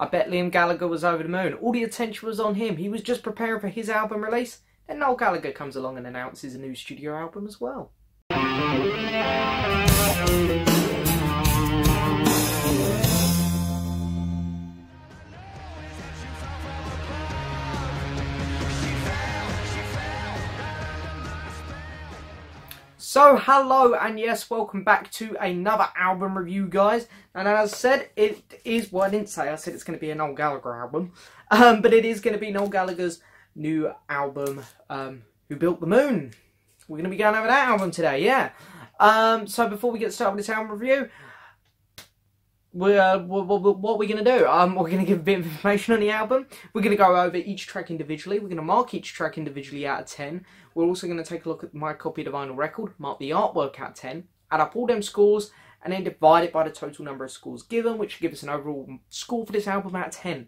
I bet Liam Gallagher was over the moon. All the attention was on him. He was just preparing for his album release. Then Noel Gallagher comes along and announces a new studio album as well. So hello and yes, welcome back to another album review, guys. And as I said, it is, well, I didn't say, I said it's going to be a Noel Gallagher album. But it is going to be Noel Gallagher's new album, Who Built the Moon. We're going to be going over that album today, yeah. So before we get started with this album review, what are we going to do? We're going to give a bit of information on the album. We're going to go over each track individually. We're going to mark each track individually out of 10. We're also going to take a look at my copy of the vinyl record, mark the artwork out of 10, add up all them scores, and then divide it by the total number of scores given, which will give us an overall score for this album out of 10.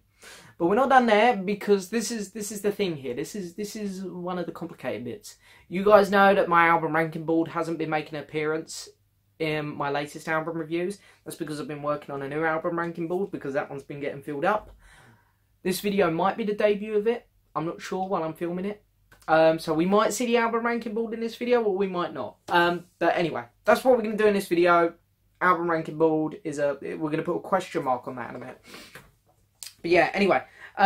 But we're not done there, because this is the thing here. This is one of the complicated bits. You guys know that my album ranking board hasn't been making an appearance in my latest album reviews. That's because I've been working on a new album ranking board, because that one's been getting filled up. This video might be the debut of it. I'm not sure while I'm filming it. So we might see the album ranking board in this video, or we might not. But anyway, that's what we're going to do in this video. Album ranking board is we're going to put a question mark on that in a minute. But yeah, anyway,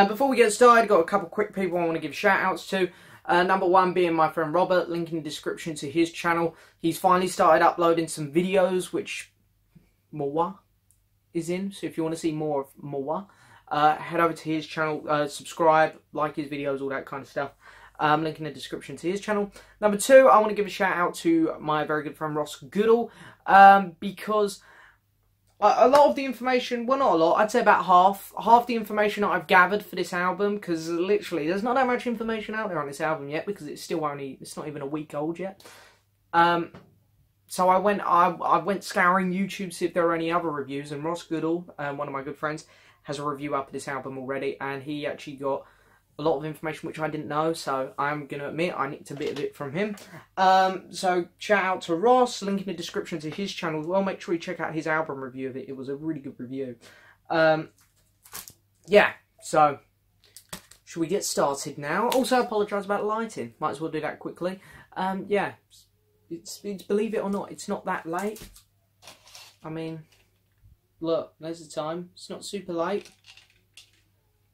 before we get started, I've got a couple quick people I want to give shout outs to. Number one being my friend Robert, link in the description to his channel. He's finally started uploading some videos, which Moa is in. So if you want to see more of Moa, head over to his channel, subscribe, like his videos, all that kind of stuff. Link in the description to his channel. Number two, I want to give a shout out to my very good friend Ross Goodall, because a lot of the information, well, not a lot, I'd say about half the information that I've gathered for this album, because literally there's not that much information out there on this album yet, because it's not even a week old yet. So I went scouring YouTube to see if there were any other reviews, and Ross Goodall, one of my good friends, has a review up of this album already, and he actually got a lot of information which I didn't know, so I'm going to admit I nicked a bit of it from him. So shout out to Ross, link in the description to his channel as well. Make sure you check out his album review of it. It was a really good review. Yeah, so should we get started now? Also, I apologise about the lighting. Might as well do that quickly. Yeah, it's believe it or not, it's not that late. I mean, look, there's the time. It's not super late.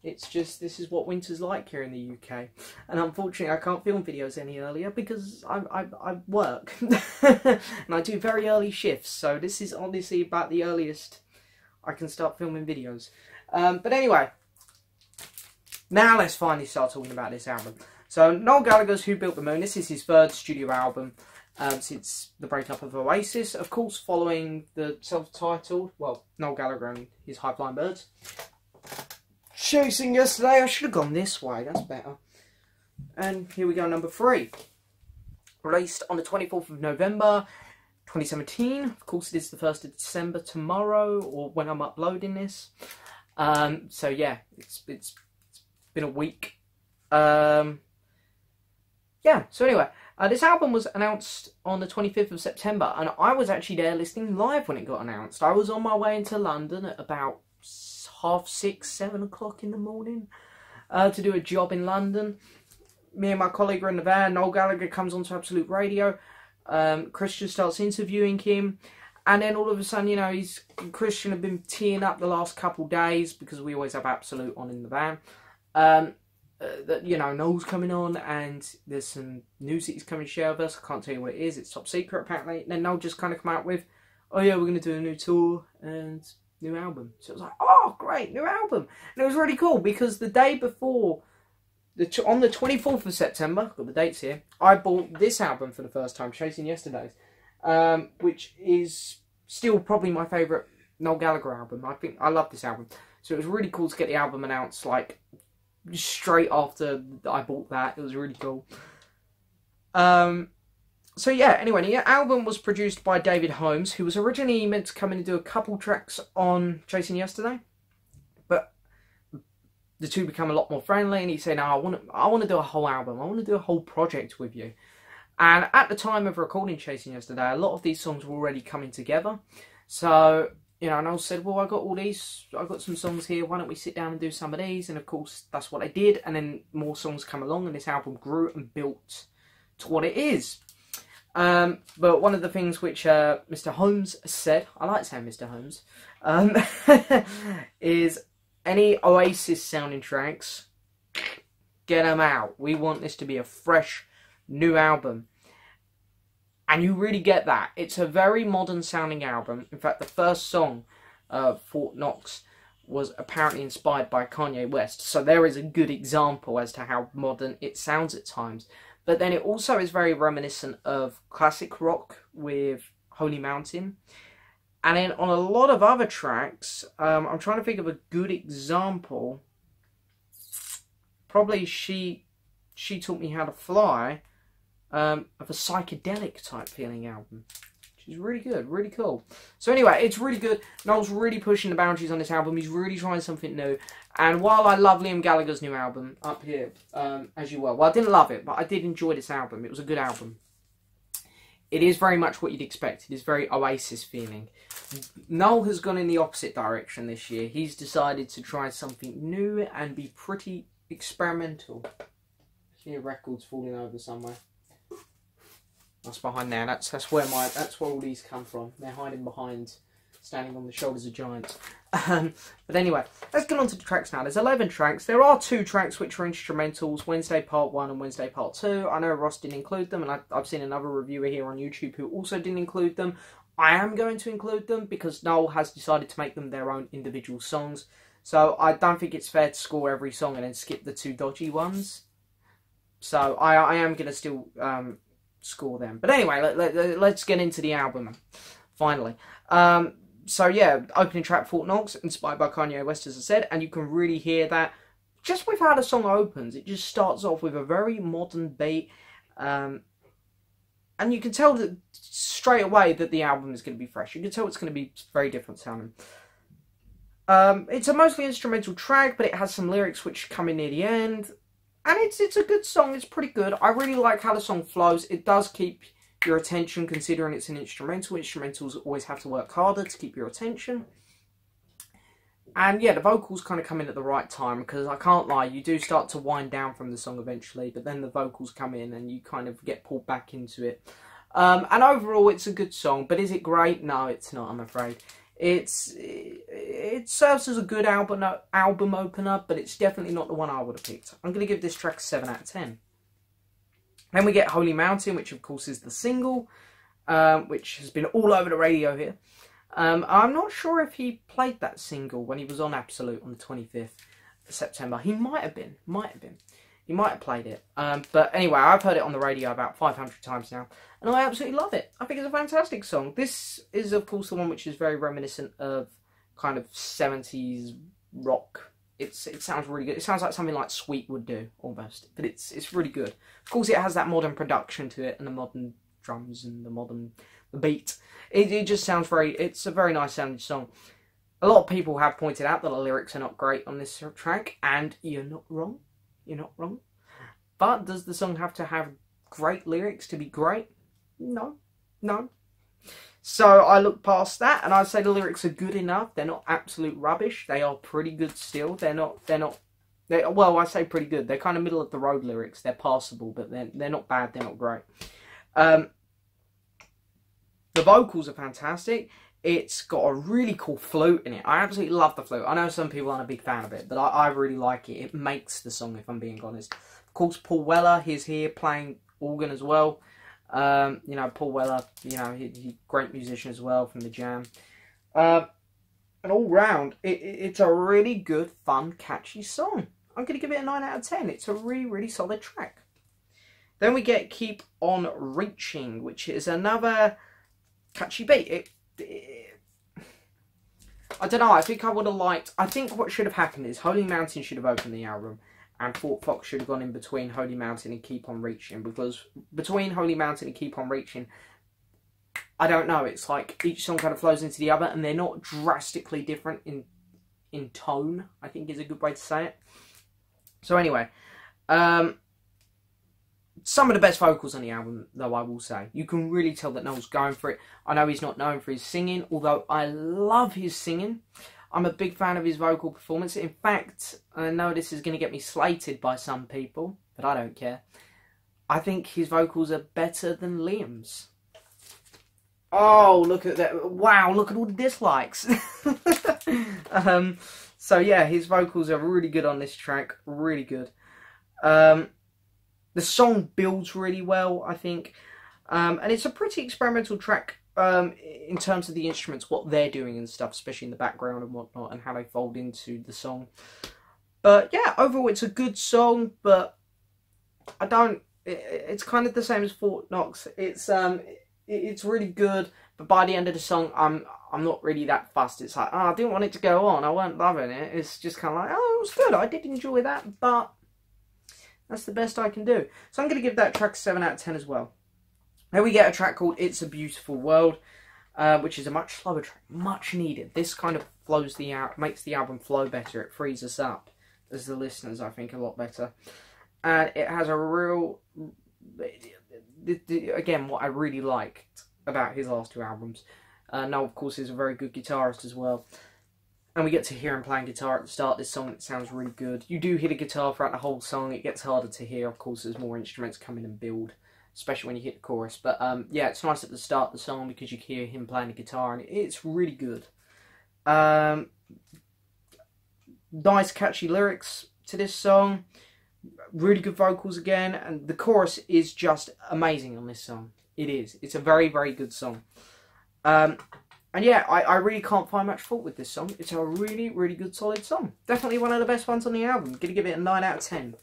It's just, this is what winter's like here in the UK. And unfortunately, I can't film videos any earlier because I work. And I do very early shifts. So this is obviously about the earliest I can start filming videos. But anyway, now let's finally start talking about this album. So Noel Gallagher's Who Built the Moon. This is his third studio album since the breakup of Oasis. Of course, following the self-titled, well, Noel Gallagher and his High Flying Birds. Chasing Yesterday. I should have gone this way, that's better. And here we go, number 3. Released on the 24th of November 2017. Of course, it is the 1st of December tomorrow, or when I'm uploading this. So yeah, it's been a week. Yeah, so anyway, this album was announced on the 25th of September, and I was actually there listening live when it got announced. I was on my way into London at about 6:30, 7 o'clock in the morning to do a job in London. Me and my colleague are in the van. Noel Gallagher comes onto Absolute Radio. Christian starts interviewing him, and then all of a sudden, you know, Christian had been teeing up the last couple days, because we always have Absolute on in the van. That, you know, Noel's coming on, and there's some news that he's coming to share with us. I can't tell you what it is. It's top secret apparently. And then Noel just kind of come out with, oh yeah, we're going to do a new tour and new album. So it was like, oh great, new album. And it was really cool, because the day before, on the 24th of September, I've got the dates here, I bought this album for the first time, Chasing Yesterdays, which is still probably my favourite Noel Gallagher album. I love this album. So it was really cool to get the album announced like straight after I bought that. It was really cool. So yeah, anyway, the album was produced by David Holmes, who was originally meant to come in and do a couple tracks on Chasing Yesterday, but the two become a lot more friendly, and he said, no, I want to do a whole album, I want to do a whole project with you. And at the time of recording Chasing Yesterday, a lot of these songs were already coming together, so you know, and I said, well, I got some songs here, why don't we sit down and do some of these? And of course, that's what I did, and then more songs come along, and this album grew and built to what it is. But one of the things which Mr. Holmes said, I like saying Mr. Holmes, is any Oasis sounding tracks, get them out. We want this to be a fresh, new album. And you really get that. It's a very modern sounding album. In fact, the first song, Fort Knox, was apparently inspired by Kanye West. So there is a good example as to how modern it sounds at times. But then it also is very reminiscent of classic rock with Holy Mountain. And then on a lot of other tracks, I'm trying to think of a good example. Probably She Taught Me How to Fly, of a psychedelic type feeling album. Which is really good, really cool. So anyway, it's really good. Noel's really pushing the boundaries on this album. He's really trying something new. And while I love Liam Gallagher's new album, Up Here, as you will. Well, I didn't love it, but I did enjoy this album. It was a good album. It is very much what you'd expect. It is very Oasis feeling. Noel has gone in the opposite direction this year. He's decided to try something new and be pretty experimental. I hear records falling over somewhere. That's behind there. That's where all these come from. They're hiding behind, standing on the shoulders of giants. But anyway, let's get on to the tracks now. There's 11 tracks. There are 2 tracks which are instrumentals, Wednesday Part 1 and Wednesday Part 2. I know Ross didn't include them, and I've seen another reviewer here on YouTube who also didn't include them. I am going to include them because Noel has decided to make them their own individual songs. So I don't think it's fair to score every song and then skip the 2 dodgy ones. So I am going to still score them. But anyway, let's get into the album, finally. So yeah, opening track Fort Knox, inspired by Kanye West, as I said, and you can really hear that just with how the song opens. It just starts off with a very modern beat, and you can tell that straight away that the album is going to be fresh. You can tell it's going to be very different sounding. It's a mostly instrumental track, but it has some lyrics which come in near the end, and it's a good song. It's pretty good. I really like how the song flows. It does keep your attention, considering it's an instrumental. Instrumentals always have to work harder to keep your attention. And yeah, the vocals kind of come in at the right time, because I can't lie, you do start to wind down from the song eventually, but then the vocals come in and you kind of get pulled back into it. And overall, it's a good song, but is it great? No, it's not, I'm afraid. It serves as a good album opener, but it's definitely not the one I would have picked. I'm going to give this track a 7 out of 10. Then we get Holy Mountain, which of course is the single, which has been all over the radio here. I'm not sure if he played that single when he was on Absolute on the 25th of September. He might have been. He might have played it. But anyway, I've heard it on the radio about 500 times now, and I absolutely love it. I think it's a fantastic song. This is, of course, the one which is very reminiscent of kind of 70s rock. It sounds really good. It sounds like something like Sweet would do, almost. But it's really good. Of course, it has that modern production to it, and the modern drums, and the beat. It just sounds it's a very nice sounding song. A lot of people have pointed out that the lyrics are not great on this track, and you're not wrong. You're not wrong. But does the song have to have great lyrics to be great? No. So I look past that, and I say the lyrics are good enough. They're not absolute rubbish. They are pretty good still. Well, I say pretty good. They're kind of middle of the road lyrics. They're passable, but they're not bad. They're not great. The vocals are fantastic. It's got a really cool flute in it. I absolutely love the flute. I know some people aren't a big fan of it, but I really like it. It makes the song, if I'm being honest. Of course, Paul Weller, he's here playing organ as well. You know, Paul Weller, you know, he's a great musician as well from the Jam. And all round, it's a really good, fun, catchy song. I'm going to give it a 9 out of 10. It's a really, really solid track. Then we get Keep On Reaching, which is another catchy beat. I don't know, I think I would have liked... I think what should have happened is Holy Mountain should have opened the album, and Fort Fox should have gone in between Holy Mountain and Keep On Reaching, because between Holy Mountain and Keep On Reaching, I don't know, it's like each song kind of flows into the other, and they're not drastically different in tone, I think is a good way to say it. So anyway, some of the best vocals on the album, though, I will say. You can really tell that Noel's going for it. I know he's not known for his singing, although I love his singing. I'm a big fan of his vocal performance. In fact, I know this is going to get me slated by some people, but I don't care. I think his vocals are better than Liam's. Oh, look at that. Wow, look at all the dislikes. So yeah, his vocals are really good on this track. Really good. The song builds really well, I think. And it's a pretty experimental track in terms of the instruments, what they're doing and stuff, especially in the background and whatnot, and how they fold into the song. But yeah, overall it's a good song, but I don't... It's kind of the same as Fort Knox. It's really good, but by the end of the song, I'm not really that fussed. It's like, oh, I didn't want it to go on. I weren't loving it. It's just kind of like, oh, it was good. I did enjoy that, but that's the best I can do. So I'm going to give that track a 7 out of 10 as well. Then we get a track called It's a Beautiful World, which is a much slower track, much needed. This kind of makes the album flow better. It frees us up as the listeners, I think, a lot better. And it has a real... Again, what I really liked about his last two albums. Noel, of course, is a very good guitarist as well. And we get to hear him playing guitar at the start of this song. It sounds really good. You do hear the guitar throughout the whole song. It gets harder to hear, of course, as more instruments come in and build, especially when you hit the chorus. But yeah, it's nice at the start of the song because you hear him playing the guitar, and it's really good. Nice, catchy lyrics to this song. Really good vocals again, and the chorus is just amazing on this song. It is. It's a very, very good song. And yeah, I really can't find much fault with this song. It's a really, really good, solid song. Definitely one of the best ones on the album. Gonna give it a 9 out of 10.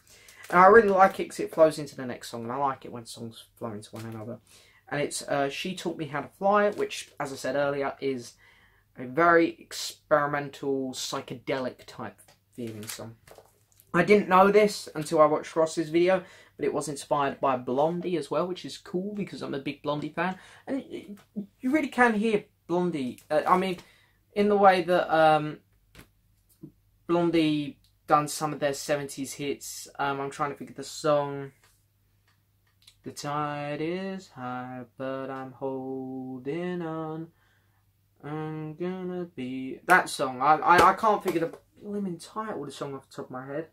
And I really like it because it flows into the next song, and I like it when songs flow into one another. And it's She Taught Me How to Fly, which, as I said earlier, is a very experimental, psychedelic type feeling song. I didn't know this until I watched Ross's video, but it was inspired by Blondie as well, which is cool because I'm a big Blondie fan. And you really can hear Blondie, I mean, in the way that Blondie done some of their 70s hits. I'm trying to think of the song. The tide is high, but I'm holding on. I'm gonna be... That song, I can't think of the blimmin' title of the song off the top of my head.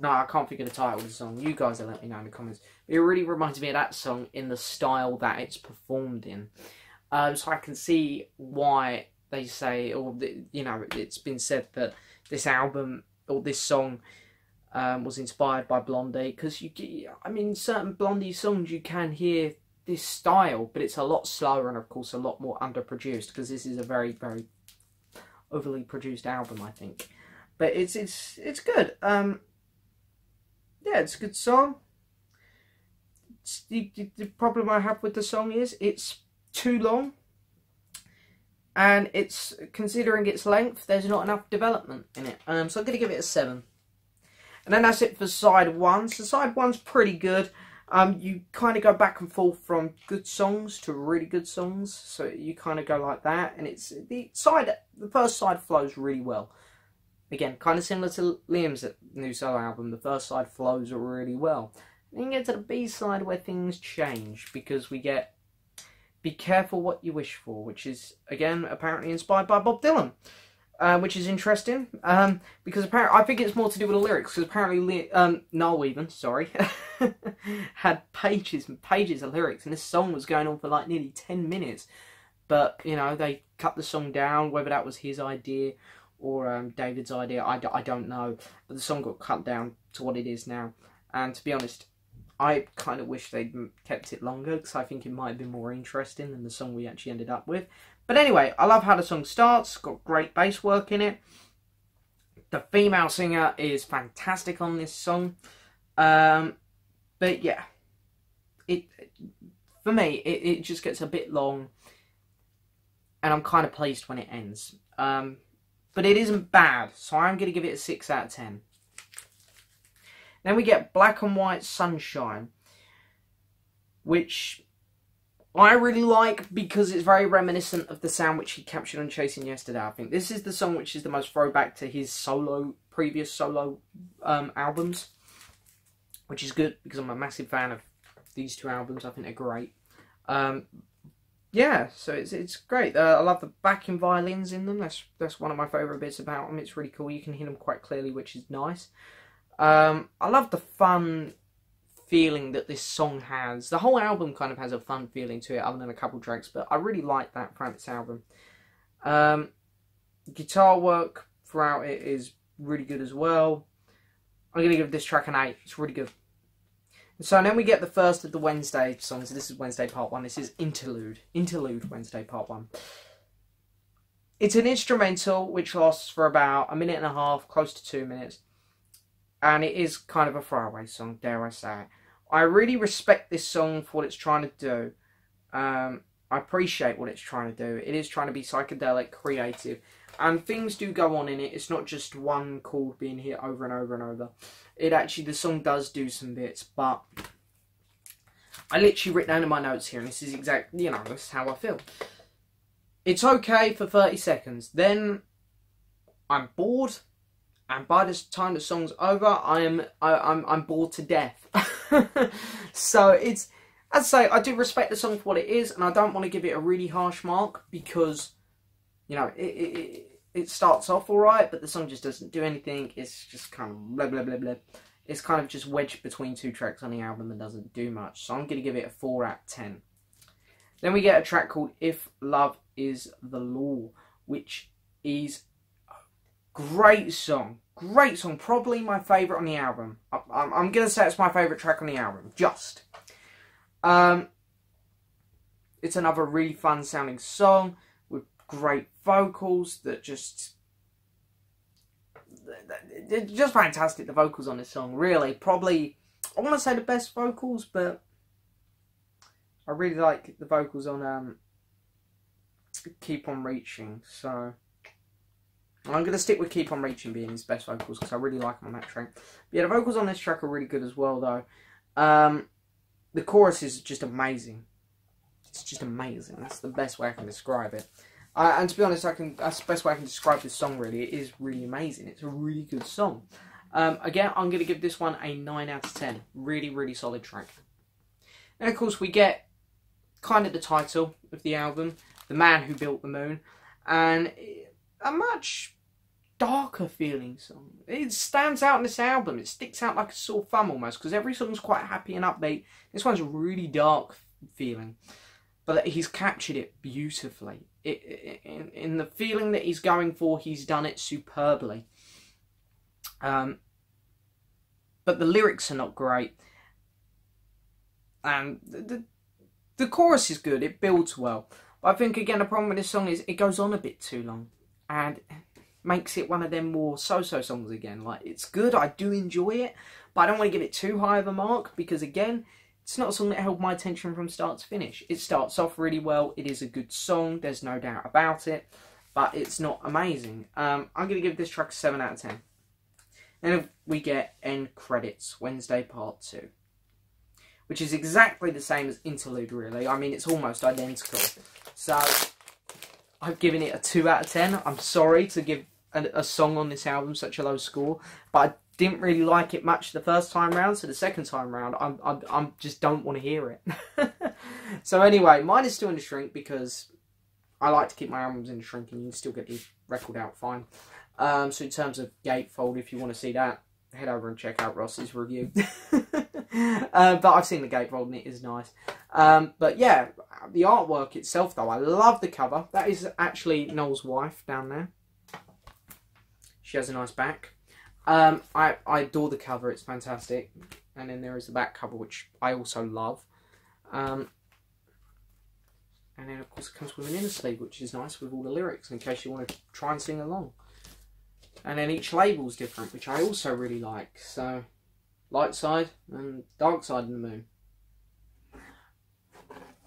No, I can't think of the title of the song. You guys will let me know in the comments. It really reminds me of that song in the style that it's performed in. So I can see why they say, or you know, it's been said that this album or this song was inspired by Blondie, because I mean, certain Blondie songs you can hear this style, but it's a lot slower and of course a lot more underproduced, because this is a very, very overly produced album, I think. But it's good. Yeah, it's a good song. The problem I have with the song is it's too long, and it's, considering its length, there's not enough development in it. So I'm going to give it a 7. And then that's it for side 1. So side 1's pretty good. You kind of go back and forth from good songs to really good songs. So you kind of go like that, and it's the first side flows really well. Again, kind of similar to Liam's new solo album. The first side flows really well. Then you get to the B side where things change, because we get Be Careful What You Wish For, which is, again, apparently inspired by Bob Dylan. Which is interesting, because apparently, I think it's more to do with the lyrics, because apparently Noel even, sorry, had pages and pages of lyrics, and this song was going on for like nearly 10 minutes. But, you know, they cut the song down, whether that was his idea or David's idea, I don't know. But the song got cut down to what it is now. And to be honest, I kind of wish they'd kept it longer, because I think it might have been more interesting than the song we actually ended up with. But anyway, I love how the song starts. Got great bass work in it. The female singer is fantastic on this song. But yeah, for me, it just gets a bit long, and I'm kind of pleased when it ends. But it isn't bad, so I'm going to give it a 6 out of 10. Then we get Black and White Sunshine, which I really like because it's very reminiscent of the sound which he captured on Chasing Yesterday. I think this is the song which is the most throwback to his previous solo albums. which is good because I'm a massive fan of these two albums. I think they're great. Yeah, so it's great. I love the backing violins in them. That's one of my favourite bits about them. It's really cool. You can hear them quite clearly, which is nice. I love the fun feeling that this song has. The whole album kind of has a fun feeling to it, other than a couple tracks, but I really like that throughout this album. Guitar work throughout it is really good as well. I'm going to give this track an 8. It's really good. So then we get the first of the Wednesday songs. This is Wednesday Part 1. This is Interlude. Interlude Wednesday Part 1. It's an instrumental which lasts for about 1.5 minutes, close to 2 minutes. And it is kind of a throwaway song, dare I say it. I really respect this song for what it's trying to do. I appreciate what it's trying to do. It is trying to be psychedelic, creative. And things do go on in it. It's not just one chord being hit over and over and over. It actually, the song does do some bits. But I literally written down in my notes here. And this is exactly, you know, this is how I feel. It's okay for 30 seconds. Then I'm bored. And by the time the song's over, I'm bored to death. So it's, as I say, I do respect the song for what it is, and I don't want to give it a really harsh mark because, you know, it starts off alright, but the song just doesn't do anything. It's just kind of blah blah blah blah. It's kind of just wedged between two tracks on the album and doesn't do much. So I'm going to give it a 4 out of 10. Then we get a track called If Love Is the Law, which is great song. Great song. Probably my favourite on the album. I'm going to say it's my favourite track on the album. Just. It's another really fun sounding song with great vocals that just... They're just fantastic, the vocals on this song. Really. Probably, I want to say the best vocals, but I really like the vocals on Keep On Reaching. So... I'm going to stick with Keep On Reaching being his best vocals because I really like them on that track. But yeah, the vocals on this track are really good as well, though. The chorus is just amazing. It's just amazing. That's the best way I can describe it. And to be honest, that's the best way I can describe this song, really. It is really amazing. It's a really good song. Again, I'm going to give this one a 9 out of 10. Really, really solid track. And of course, we get kind of the title of the album, The Man Who Built the Moon. And a much darker feeling song. It stands out in this album. It sticks out like a sore thumb almost, because every song's quite happy and upbeat. This one's a really dark feeling, but he's captured it beautifully. In the feeling that he's going for, he's done it superbly. But the lyrics are not great, and the chorus is good. It builds well. But I think again the problem with this song is it goes on a bit too long, and makes it one of them more so-so songs again. Like, it's good, I do enjoy it, but I don't want to give it too high of a mark, because again, it's not a song that held my attention from start to finish. It starts off really well, it is a good song, there's no doubt about it, but it's not amazing. I'm going to give this track a 7 out of 10. Then we get End Credits, Wednesday Part 2. Which is exactly the same as Interlude, really. I mean, it's almost identical. So, I've given it a 2 out of 10. I'm sorry to give a song on this album such a low score, but I didn't really like it much the first time round, so the second time round, I just don't want to hear it. So anyway, mine is still in the shrink because I like to keep my albums in the shrink, and you can still get the record out fine. So in terms of gatefold, if you want to see that, head over and check out Ross's review. But I've seen the gatefold and it is nice. But yeah, the artwork itself though, I love the cover. That is actually Noel's wife down there. She has a nice back. I adore the cover, it's fantastic. And then there is the back cover, which I also love. And then of course it comes with an inner sleeve, which is nice with all the lyrics in case you want to try and sing along. And then each label's different, which I also really like. So, light side and dark side of the moon.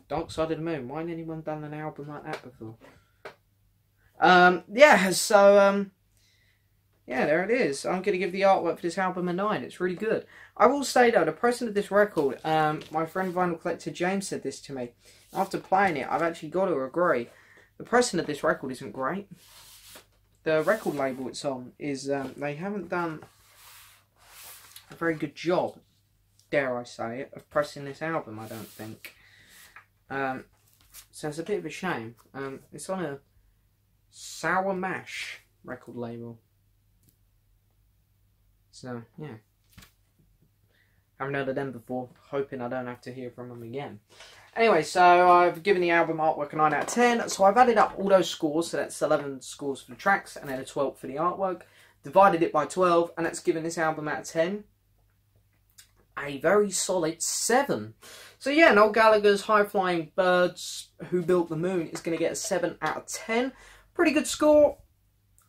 Dark side of the moon. Why hasn't anyone done an album like that before? Yeah, so, yeah, there it is. I'm going to give the artwork for this album a 9. It's really good. I will say, though, the pressing of this record, my friend Vinyl Collector James said this to me. After playing it, I've actually got to agree. The pressing of this record isn't great. The record label it's on is, they haven't done a very good job dare I say it, of pressing this album, I don't think. So it's a bit of a shame. It's on a Sour Mash record label. So, yeah. Haven't heard of them before. Hoping I don't have to hear from them again. Anyway, so I've given the album artwork a 9 out of 10. So I've added up all those scores. So that's 11 scores for the tracks and then a 12 for the artwork. Divided it by 12 and that's given this album out of 10 a very solid 7. So yeah, Noel Gallagher's High Flying Birds, Who Built the Moon is going to get a 7 out of 10. Pretty good score.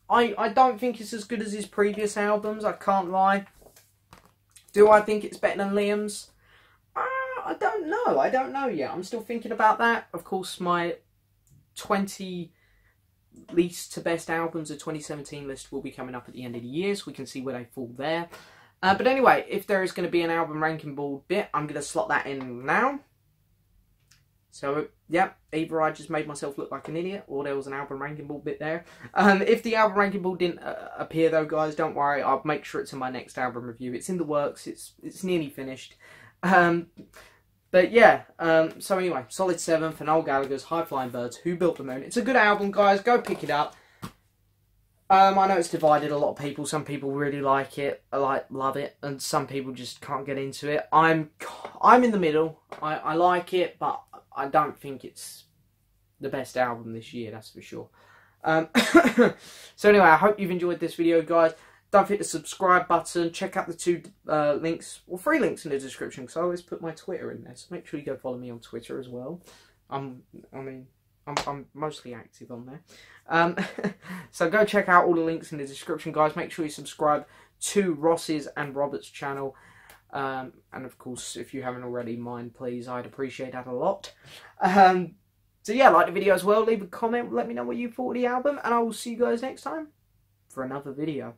I don't think it's as good as his previous albums, I can't lie. Do I think it's better than Liam's? I don't know yet. I'm still thinking about that. Of course, my 20 least to best albums of 2017 list will be coming up at the end of the year, so we can see where they fall there. But anyway, if there is going to be an album ranking board bit, I'm going to slot that in now. So, yeah, either I just made myself look like an idiot, or there was an album ranking board bit there. If the album ranking board didn't appear though, guys, don't worry. I'll make sure it's in my next album review. It's in the works. It's nearly finished. But yeah, so anyway, solid 7 for Noel Gallagher's High Flying Birds, Who Built the Moon. It's a good album, guys. Go pick it up. I know it's divided a lot of people. Some people really like it, love it, and some people just can't get into it. I'm in the middle. I like it, but I don't think it's the best album this year, that's for sure. So anyway, I hope you've enjoyed this video, guys. Don't forget the subscribe button. Check out the 2 links, or 3 links in the description, because I always put my Twitter in there. So make sure you go follow me on Twitter as well. I'm mostly active on there. So go check out all the links in the description, guys. Make sure you subscribe to Ross's and Robert's channel. And of course, if you haven't already, mine, please. I'd appreciate that a lot. So yeah, like the video as well. Leave a comment. Let me know what you thought of the album. And I will see you guys next time for another video.